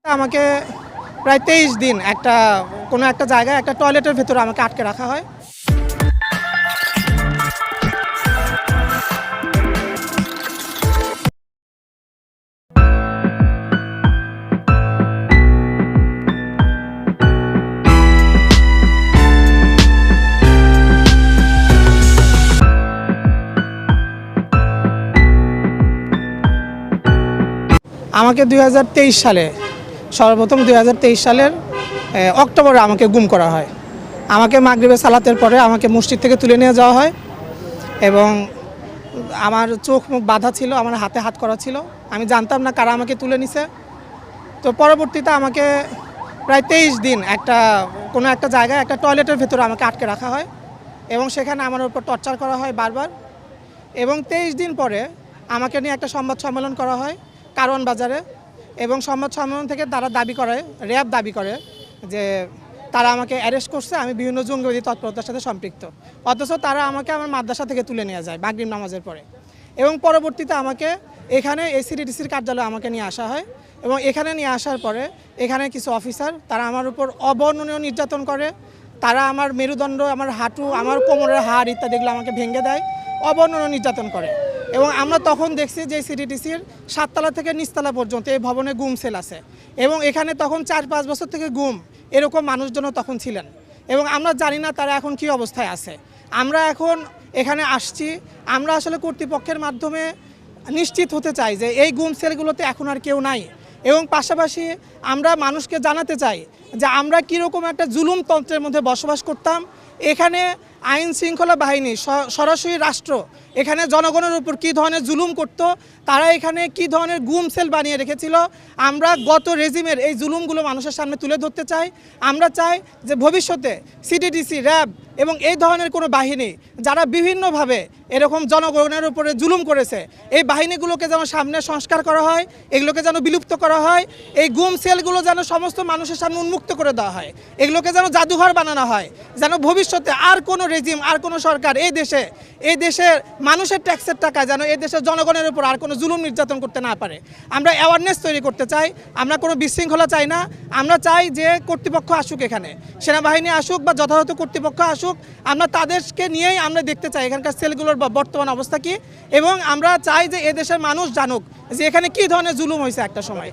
আমাকে প্রায় ২৩ দিন কোনো একটা জায়গায় একটা টয়লেটের ভেতরে আমাকে আটকে রাখা হয়। আমাকে ২০২৩ সালে সর্বপ্রথম ২০২৩ সালের অক্টোবরে আমাকে গুম করা হয়। আমাকে মাগরিবের সালাতের পরে আমাকে মসজিদ থেকে তুলে নিয়ে যাওয়া হয় এবং আমার চোখ মুখ বাঁধা ছিল, আমার হাতে হাত করা ছিল। আমি জানতাম না কারা আমাকে তুলে নিছে। তো পরবর্তীতে আমাকে প্রায় ২৩ দিন কোনো একটা জায়গায় একটা টয়লেটের ভেতরে আমাকে আটকে রাখা হয় এবং সেখানে আমার উপর টর্চার করা হয় বারবার। এবং ২৩ দিন পরে আমাকে নিয়ে একটা সংবাদ সম্মেলন করা হয় কারওয়ান বাজারে এবং সংবাদ সম্মেলন থেকে তারা র্যাব দাবি করে যে তারা আমাকে অ্যারেস্ট করছে, আমি বিভিন্ন জঙ্গিবাদী তৎপরতার সাথে সম্পৃক্ত। অথচ তারা আমাকে আমার মাদ্রাসা থেকে তুলে নিয়ে যায় মাগরিব নামাজের পরে এবং পরবর্তীতে আমাকে এখানে এসিডিডিসির কার্যালয়ে আমাকে নিয়ে আসা হয় এবং এখানে নিয়ে আসার পরে এখানে কিছু অফিসার তারা আমার উপর অবর্ণনীয় নির্যাতন করে। তারা আমার মেরুদণ্ড, আমার হাঁটু, আমার কোমরের হাড় ইত্যাদিগুলো আমাকে ভেঙে দেয়, অবর্ণনীয় নির্যাতন করে। এবং আমরা তখন দেখছি যে সিডিডিসির ৭ তলা থেকে নিচতলা পর্যন্ত এই ভবনে গুম সেল আছে এবং এখানে তখন ৪-৫ বছর থেকে গুম এরকম মানুষজনও তখন ছিলেন এবং আমরা জানি না তারা এখন কি অবস্থায় আছে। আমরা এখন এখানে আসছি, আমরা আসলে কর্তৃপক্ষের মাধ্যমে নিশ্চিত হতে চাই যে এই গুম সেলগুলোতে এখন আর কেউ নাই এবং পাশাপাশি আমরা মানুষকে জানাতে চাই যে আমরা কীরকম একটা জুলুমতন্ত্রের মধ্যে বসবাস করতাম। এখানে আইন শৃঙ্খলা বাহিনী, সরাসরি রাষ্ট্র এখানে জনগণের উপর কী ধরনের জুলুম করত, তারা এখানে কী ধরনের গুম সেল বানিয়ে রেখেছিল। আমরা গত রেজিমের এই জুলুমগুলো মানুষের সামনে তুলে ধরতে চাই। আমরা চাই যে ভবিষ্যতে সিডিডিসি, র্যাব এবং এই ধরনের কোনো বাহিনী যারা বিভিন্নভাবে এরকম জনগণের উপরে জুলুম করেছে, এই বাহিনীগুলোকে যেন সামনে সংস্কার করা হয়, এগুলোকে যেন বিলুপ্ত করা হয়, এই গুম সেলগুলো যেন সমস্ত মানুষের সামনে উন্মুক্ত করে দেওয়া হয়, এগুলোকে যেন জাদুঘর বানানো হয়, যেন ভবিষ্যতে আর কোনো রেজিম, আর কোনো সরকার এই দেশের মানুষের ট্যাক্সের টাকায় যেন এই দেশের জনগণের উপর আর কোনো জুলুম নির্যাতন করতে না পারে। আমরা অ্যাওয়ারনেস তৈরি করতে চাই, আমরা কোনো বিশৃঙ্খলা চাই না। আমরা চাই যে কর্তৃপক্ষ আসুক, এখানে সেনাবাহিনী আসুক বা যথাযথ কর্তৃপক্ষ আসুক, আমরা তাদেরকে নিয়েই আমরা দেখতে চাই এখানকার সেলগুলোর বর্তমান অবস্থা কী এবং আমরা চাই যে এদেশের মানুষ জানুক যে এখানে কী ধরনের জুলুম হয়েছে একটা সময়।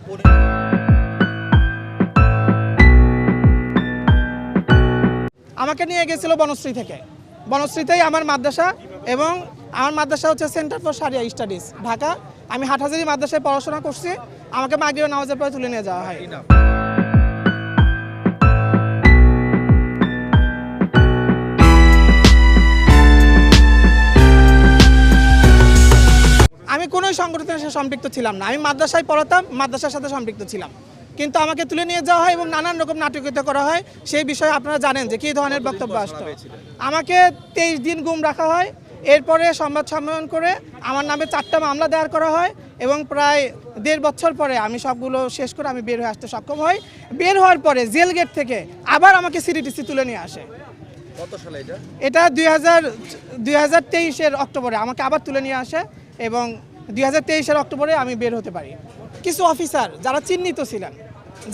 আমাকে নিয়ে গেছিল বনশ্রী থেকে, বনশ্রীতেই আমার মাদ্রাসা এবং আমার মাদ্রাসা হচ্ছে centre for sharia studies, Dhaka. আমি হাটহাজারী মাদ্রাসায় পড়াশোনা করছি। আমাকে মাগরিবের নামাজের পরে তুলে নিয়ে যাওয়া হয়। আমি কোনোই সংগঠনের সাথে সম্পৃক্ত ছিলাম না। আমি মাদ্রাসায় পড়াতাম, মাদ্রাসার সাথে সম্পৃক্ত ছিলাম, কিন্তু আমাকে তুলে নিয়ে যাওয়া হয় এবং নানান রকম নাটকীয়তা করা হয়। সেই বিষয়ে আপনারা জানেন যে কী ধরনের বক্তব্য আসতো। আমাকে 23 দিন গুম রাখা হয়। এরপরে সংবাদ সম্মেলন করে আমার নামে 4টা মামলা দায়ের করা হয় এবং প্রায় 1.5 বছর পরে আমি সবগুলো শেষ করে আমি বের হয়ে আসতে সক্ষম হই। বের হওয়ার পরে জেল গেট থেকে আবার আমাকে সিডিডিসি তুলে নিয়ে আসে। কত সালে এটা 2023-এর অক্টোবরে আমাকে আবার তুলে নিয়ে আসে এবং 2023-এর অক্টোবরে আমি বের হতে পারি। কিছু অফিসার যারা চিহ্নিত ছিলেন,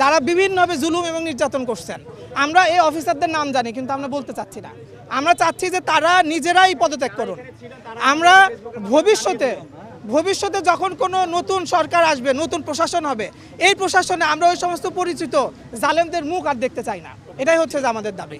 যারা বিভিন্নভাবে জুলুম এবং নির্যাতন করছেন, আমরা এই অফিসারদের নাম জানি কিন্তু আমরা বলতে চাচ্ছি না। আমরা চাচ্ছি যে তারা নিজেরাই পদত্যাগ করুন। আমরা ভবিষ্যতে যখন কোনো নতুন সরকার আসবে, নতুন প্রশাসন হবে, এই প্রশাসনে আমরা ওই সমস্ত পরিচিত জালেমদের মুখ আর দেখতে চাই না। এটাই হচ্ছে যে আমাদের দাবি।